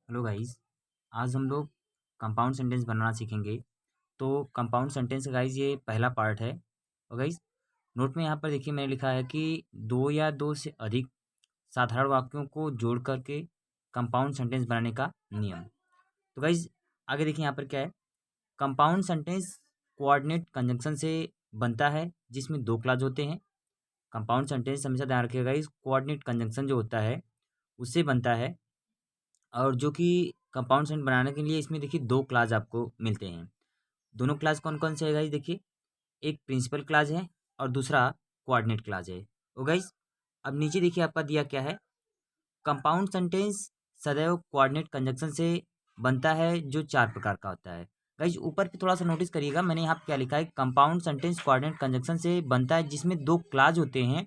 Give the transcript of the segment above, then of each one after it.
Hello guys. आज हम लोग कंपाउंड सेंटेंस बनाना सीखेंगे। तो कंपाउंड सेंटेंस गाइस ये पहला पार्ट है। और गाइस नोट में यहाँ पर देखिए मैंने लिखा है कि दो या दो से अधिक साधारण वाक्यों को जोड़ करके कंपाउंड सेंटेंस बनाने का नियम। तो गाइस आगे देखिए यहाँ पर क्या है। कंपाउंड सेंटेंस कोऑर्डिनेट कंजंक्शन से बनता है जिसमें दो क्लॉज होते हैं। कंपाउंड सेंटेंस हमेशा ध्यान रखिएगा गाइस, कोऑर्डिनेट कंजंक्शन जो होता है उससे बनता है। और जो कि कंपाउंड सेंट बनाने के लिए इसमें देखिए दो क्लास आपको मिलते हैं। दोनों क्लास कौन कौन से है गाइस देखिए, एक प्रिंसिपल क्लास है और दूसरा कोऑर्डिनेट क्लास है। ओ गाइस अब नीचे देखिए आपका दिया क्या है। कंपाउंड सेंटेंस सदैव कोऑर्डिनेट कंजंक्शन से बनता है जो चार प्रकार का होता है। गाइस ऊपर पे थोड़ा सा नोटिस करिएगा, मैंने यहाँ पे क्या लिखा है, कंपाउंड सेंटेंस कोऑर्डिनेट कंजंक्शन से बनता है जिसमें दो क्लास होते हैं।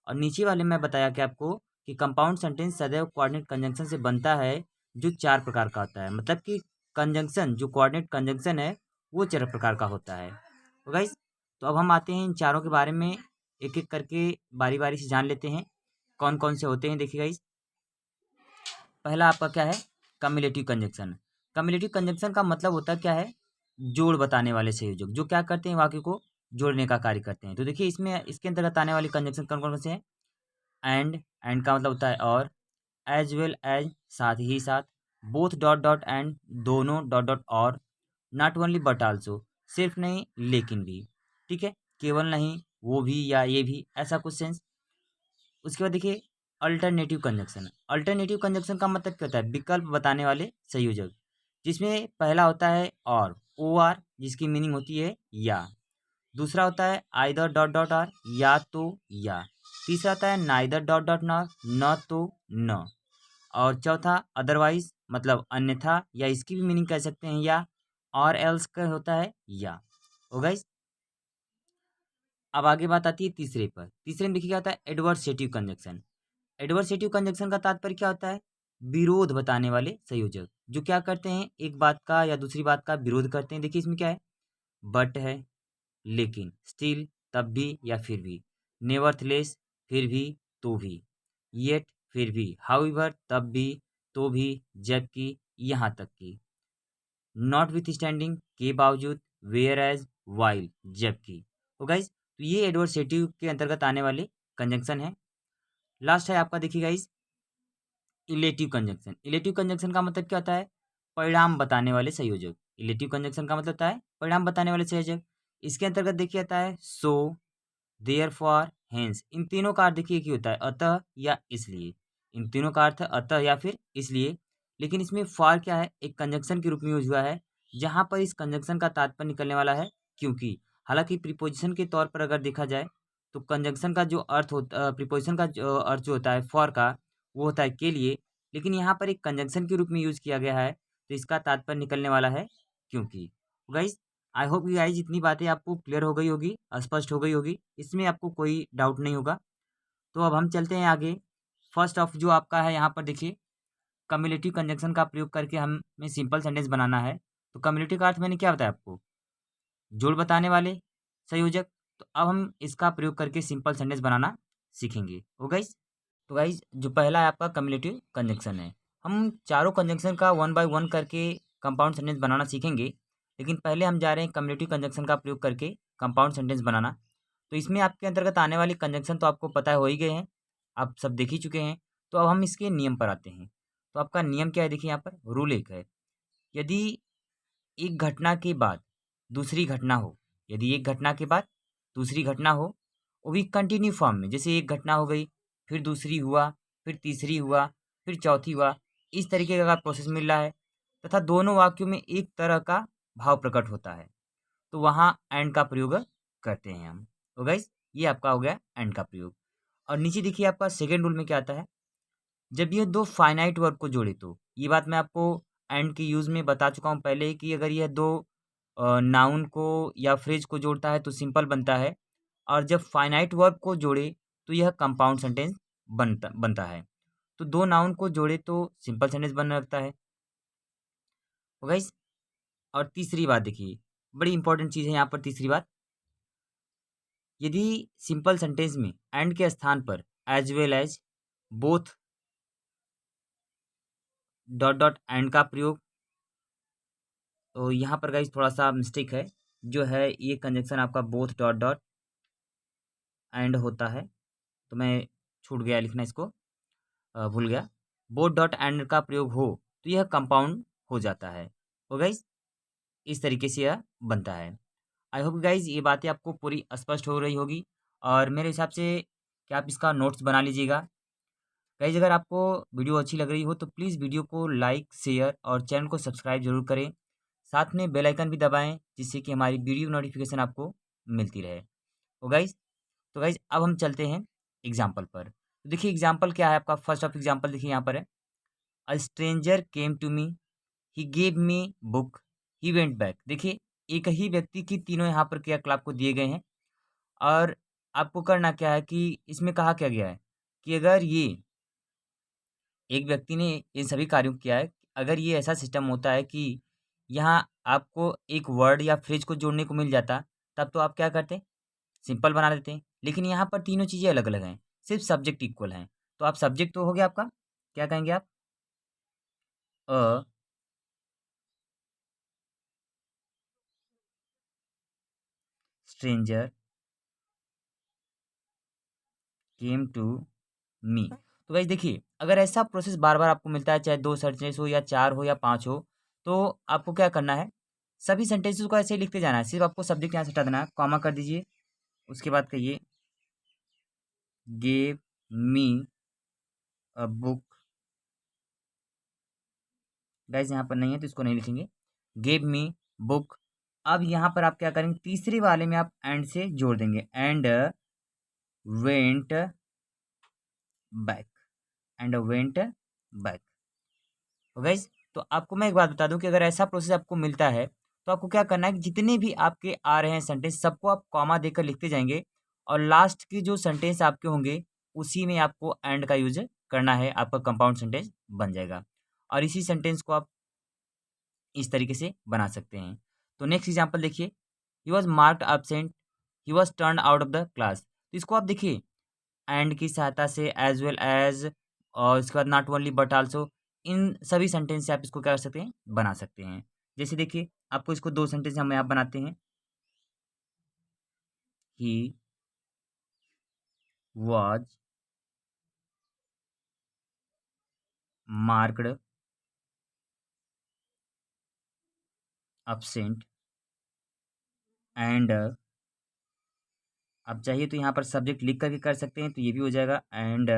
और नीचे वाले में बताया कि आपको कि कंपाउंड सेंटेंस सदैव कोऑर्डिनेट कंजंक्शन से बनता है जो चार प्रकार का होता है। मतलब कि कंजंक्शन जो कोऑर्डिनेट कंजंक्शन है वो चार प्रकार का होता है। तो गाइस तो अब हम आते हैं इन चारों के बारे में, एक एक करके बारी बारी से जान लेते हैं कौन कौन से होते हैं। देखिए गाइस पहला आपका क्या है, कम्युलेटिव कंजंक्शन। कम्युलेटिव कंजंक्शन का मतलब होता क्या है, जोड़ बताने वाले संयोजक जो क्या करते हैं वाक्य को जोड़ने का कार्य करते हैं। तो देखिए इसमें इसके अंतर्गत आने वाले कंजंक्शन कौन कौन से हैं। एंड का मतलब होता है और, एज वेल एज साथ ही साथ, बोथ डॉट डॉट एंड दोनों डॉट डॉट और, नॉट ओनली बट आल्सो सिर्फ नहीं लेकिन भी, ठीक है, केवल नहीं वो भी या ये भी, ऐसा कुछ सेंस। उसके बाद देखिए अल्टरनेटिव कंजंक्शन। अल्टरनेटिव कंजंक्शन का मतलब क्या होता है, विकल्प बताने वाले संयोजक, जिसमें पहला होता है और, ओ आर जिसकी मीनिंग होती है या। दूसरा होता है आइदर डॉट डॉट आर या तो या। तीसरा आता है नाइदर डॉट डॉट नॉट न तो न। और चौथा अदरवाइज मतलब अन्यथा या इसकी भी मीनिंग कह सकते हैं या, और एल्स का होता है या। हो गाइस अब आगे बात आती है तीसरे पर। तीसरे में देखिए क्या होता है, एडवर्सेटिव कंजंक्शन। एडवर्सेटिव कंजंक्शन का तात्पर्य क्या होता है, विरोध बताने वाले संयोजक जो क्या करते हैं, एक बात का या दूसरी बात का विरोध करते हैं। देखिए इसमें क्या है, बट है, लेकिन, स्टिल तब भी या फिर भी, नेवरथलेस फिर भी तो भी, येट फिर भी, हाउएवर तब भी तो भी, जबकि यहाँ तक कि, नॉट विथ स्टैंडिंग के बावजूद, वेयर एज वाइल जबकि। तो गाइस तो ये एडवर्सेटिव के अंतर्गत आने वाले कंजंक्शन है। लास्ट है आपका देखिए guys illative conjunction. Illative conjunction का मतलब क्या होता है, परिणाम बताने वाले संयोजक। इलेटिव कंजंक्शन का मतलब होता है परिणाम बताने वाले संयोजक। इसके अंतर्गत देखिए आता है सो, देयरफॉर, हेंस। इन तीनों का अर्थ देखिए क्या होता है, अतः या इसलिए। इन तीनों का अर्थ है अतः या फिर इसलिए। लेकिन इसमें फॉर क्या है, एक कंजंक्शन के रूप में यूज हुआ है, जहाँ पर इस कंजंक्शन का तात्पर्य निकलने वाला है क्योंकि। हालांकि प्रीपोजिशन के तौर पर अगर देखा जाए तो कंजंक्शन का जो अर्थ होता, प्रीपोजिशन का जो अर्थ जो होता है फॉर का, वो होता है के लिए। लेकिन यहाँ पर एक कंजंक्शन के रूप में यूज किया गया है तो इसका तात्पर्य निकलने वाला है क्योंकि। गाइस आई होप ये गाइस जितनी बातें आपको क्लियर हो गई होगी, स्पष्ट हो गई होगी, इसमें आपको कोई डाउट नहीं होगा। तो अब हम चलते हैं आगे। फर्स्ट ऑफ जो आपका है यहाँ पर देखिए, कम्युलेटिव कंजंक्शन का प्रयोग करके हमें सिंपल सेंटेंस बनाना है। तो कम्युलेटिव का अर्थ मैंने क्या बताया आपको, जोड़ बताने वाले संयोजक। तो अब हम इसका प्रयोग करके सिंपल सेंटेंस बनाना सीखेंगे। हो गाइस तो गाइस जो पहला है आपका कम्युलेटिव कंजंक्शन है। हम चारों कंजंक्शन का वन बाय वन करके कंपाउंड सेंटेंस बनाना सीखेंगे। लेकिन पहले हम जा रहे हैं कम्युलेटिव कंजंक्शन का प्रयोग करके कंपाउंड सेंटेंस बनाना। तो इसमें आपके अंतर्गत आने वाले कंजंक्शन तो आपको पता हो ही गए हैं, आप सब देख ही चुके हैं। तो अब हम इसके नियम पर आते हैं। तो आपका नियम क्या है देखिए, यहाँ पर रूल एक है, यदि एक घटना के बाद दूसरी घटना हो, यदि एक घटना के बाद दूसरी घटना हो, वो भी कंटिन्यू फॉर्म में, जैसे एक घटना हो गई फिर दूसरी हुआ फिर तीसरी हुआ फिर चौथी हुआ, इस तरीके का अगर प्रोसेस मिल रहा है तथा दोनों वाक्यों में एक तरह का भाव प्रकट होता है, तो वहाँ एंड का प्रयोग करते हैं हम। तो गाइस ये आपका हो गया एंड का प्रयोग। और नीचे देखिए आपका सेकेंड रूल में क्या आता है, जब ये दो फाइनाइट वर्ब को जोड़े, तो ये बात मैं आपको एंड के यूज़ में बता चुका हूँ पहले ही कि अगर यह दो नाउन को या फ्रेज को जोड़ता है तो सिंपल बनता है, और जब फाइनाइट वर्ब को जोड़े तो यह कंपाउंड सेंटेंस बनता बनता है। तो दो नाउन को जोड़े तो सिंपल सेंटेंस बनने लगता है। तो गाइस और तीसरी बात देखिए, बड़ी इंपॉर्टेंट चीज़ है यहाँ पर तीसरी बात, यदि सिंपल सेंटेंस में एंड के स्थान पर as well as, both dot dot and का प्रयोग। तो यहाँ पर गाइज थोड़ा सा मिस्टेक है, जो है ये कंजक्शन आपका बोथ डॉट डॉट एंड होता है, तो मैं छूट गया लिखना इसको, भूल गया। बोथ डॉट एंड का प्रयोग हो तो यह कंपाउंड हो जाता है। तो गाइज इस तरीके से यह बनता है। आई होप गाइज ये बातें आपको पूरी स्पष्ट हो रही होगी, और मेरे हिसाब से कि आप इसका नोट्स बना लीजिएगा। गाइज अगर आपको वीडियो अच्छी लग रही हो तो प्लीज़ वीडियो को लाइक शेयर और चैनल को सब्सक्राइब जरूर करें। साथ में बेल आइकन भी दबाएं, जिससे कि हमारी वीडियो नोटिफिकेशन आपको मिलती रहे। तो गाइज अब हम चलते हैं एग्जाम्पल पर। तो देखिए एग्जाम्पल क्या है आपका, फर्स्ट ऑफ एग्जाम्पल देखिए यहाँ पर है, a stranger came to me, he gave me book, he went back. देखिए एक ही व्यक्ति की तीनों यहाँ पर क्रियाकलाप को दिए गए हैं, और आपको करना क्या है कि इसमें कहा क्या गया है कि अगर ये एक व्यक्ति ने इन सभी कार्यों को किया है, अगर ये ऐसा सिस्टम होता है कि यहाँ आपको एक वर्ड या फ्रेज को जोड़ने को मिल जाता, तब तो आप क्या करते, सिंपल बना देते हैं। लेकिन यहाँ पर तीनों चीज़ें अलग अलग हैं, सिर्फ सब्जेक्ट इक्वल हैं। तो आप सब्जेक्ट तो हो गया आपका, क्या कहेंगे आप, अ स्ट्रेंजर केम टू मी। तो गाइस देखिए अगर ऐसा प्रोसेस बार बार आपको मिलता है, चाहे दो सेंटेंस हो या चार हो या पांच हो, तो आपको क्या करना है, सभी सेंटेंसेस को ऐसे ही लिखते जाना है। सिर्फ आपको सब्जेक्ट यहाँ से हटा देना है, कॉमा कर दीजिए, उसके बाद कहिए gave me a book. Guys यहाँ पर नहीं है तो इसको नहीं लिखेंगे, गेव मी बुक। अब यहाँ पर आप क्या करेंगे, तीसरे वाले में आप एंड से जोड़ देंगे, and went back, and went back. तो गाइज तो आपको मैं एक बात बता दूं कि अगर ऐसा प्रोसेस आपको मिलता है, तो आपको क्या करना है कि जितने भी आपके आ रहे हैं सेंटेंस, सबको आप कॉमा देकर लिखते जाएंगे, और लास्ट के जो सेंटेंस आपके होंगे उसी में आपको एंड का यूज करना है, आपका कंपाउंड सेंटेंस बन जाएगा। और इसी सेंटेंस को आप इस तरीके से बना सकते हैं। तो नेक्स्ट एग्जाम्पल देखिए, ही was marked absent, he was turn out of the class. तो इसको आप देखिए एंड की सहायता से, एज वेल एज, और इसके बाद नॉट ओनली बट आल्सो, इन सभी सेंटेंस से आप इसको क्या कर सकते हैं, बना सकते हैं। जैसे देखिए आपको इसको दो सेंटेंस हम यहाँ बनाते हैं, ही वॉज मार्क्ड absent, एंड आप चाहिए तो यहाँ पर सब्जेक्ट लिख करके कर सकते हैं, तो ये भी हो जाएगा, and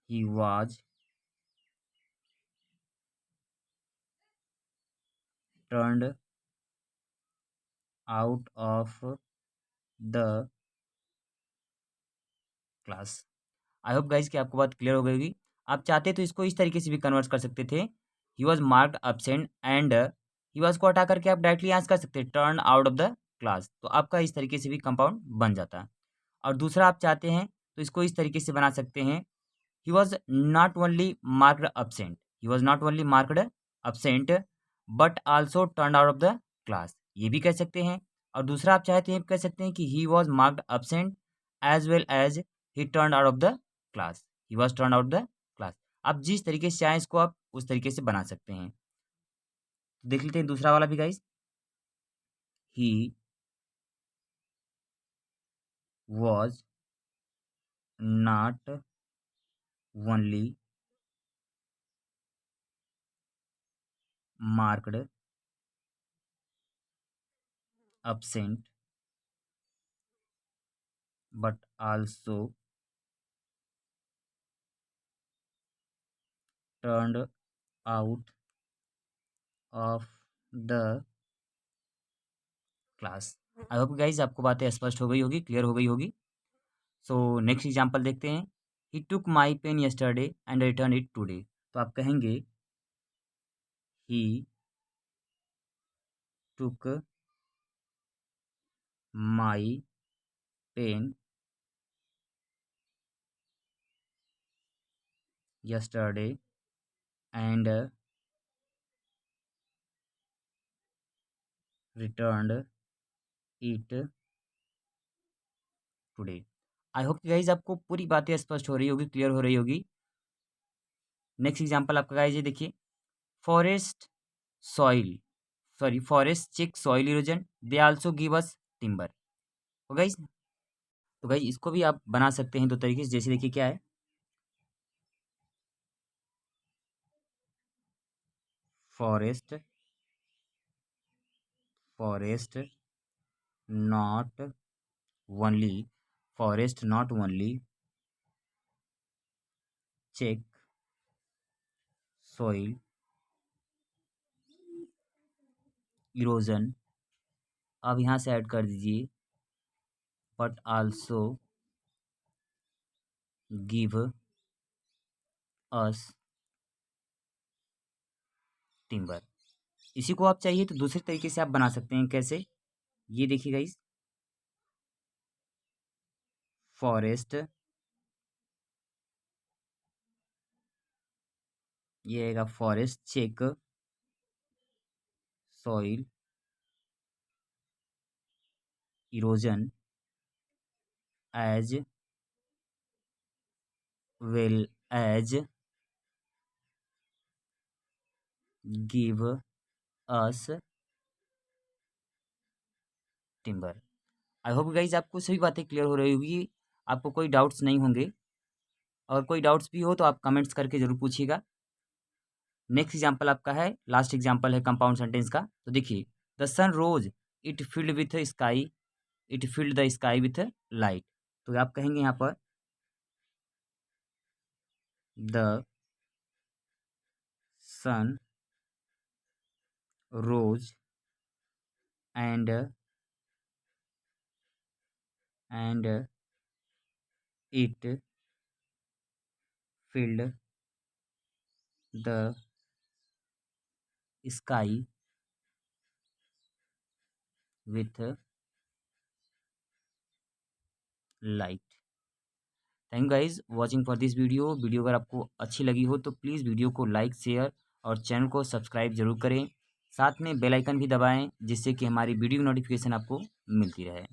he was turned out of the class. I hope guys कि आपको बात क्लियर हो गई होगी। आप चाहते तो इसको इस तरीके से भी कन्वर्ट कर सकते थे, ही was marked absent and he was को हटा करके आप डायरेक्टली यहाँ से कर सकते turn out of the class, तो आपका इस तरीके से भी कंपाउंड बन जाता। और दूसरा आप चाहते हैं तो इसको इस तरीके से बना सकते हैं, he was not only marked absent, he was not only marked absent but also turn out of the class, ये भी कह सकते हैं। और दूसरा आप चाहते हैं कह सकते हैं कि he was marked absent as well as he turn out of the class, he was turn out the class. आप जिस तरीके से चाहें इसको आप उस तरीके से बना सकते हैं। तो देख लेते हैं दूसरा वाला भी guys, he was not only marked absent but also turned out of the class. I hope guys आपको बातें स्पष्ट हो गई होगी, क्लियर हो गई होगी। सो नेक्स्ट एग्जांपल देखते हैं, he took my pen yesterday and return it today. तो आप कहेंगे he took my pen yesterday and returned it today. I hope guys आपको पूरी बातें स्पष्ट हो रही होगी, क्लियर हो रही होगी। नेक्स्ट एग्जांपल आपका गाइस ये देखिए, forest soil forest check soil erosion, they also give us timber. तो गाइस इसको भी आप बना सकते हैं दो तरीके से। जैसे देखिए क्या है, forest not only check soil erosion, अब यहाँ से ऐड कर दीजिए but also give us timber. इसी को आप चाहिए तो दूसरे तरीके से आप बना सकते हैं। कैसे, ये देखिए गाइस, फॉरेस्ट, ये आएगा forest check soil erosion as well as give us timber. I hope guys आपको सभी बातें क्लियर हो रही होगी, आपको कोई डाउट्स नहीं होंगे। और कोई डाउट्स भी हो तो आप कमेंट्स करके ज़रूर पूछिएगा। नेक्स्ट एग्जाम्पल आपका है, लास्ट एग्जाम्पल है कंपाउंड सेंटेंस का। तो देखिए, the sun rose it filled with sky, it filled the sky with light. तो आप कहेंगे यहाँ पर the sun rose and it filled the sky with light। Thank you guys watching for this video अगर आपको अच्छी लगी हो तो प्लीज़ वीडियो को लाइक शेयर और चैनल को सब्सक्राइब जरूर करें। साथ में बेल आइकन भी दबाएं जिससे कि हमारी वीडियो नोटिफिकेशन आपको मिलती रहे।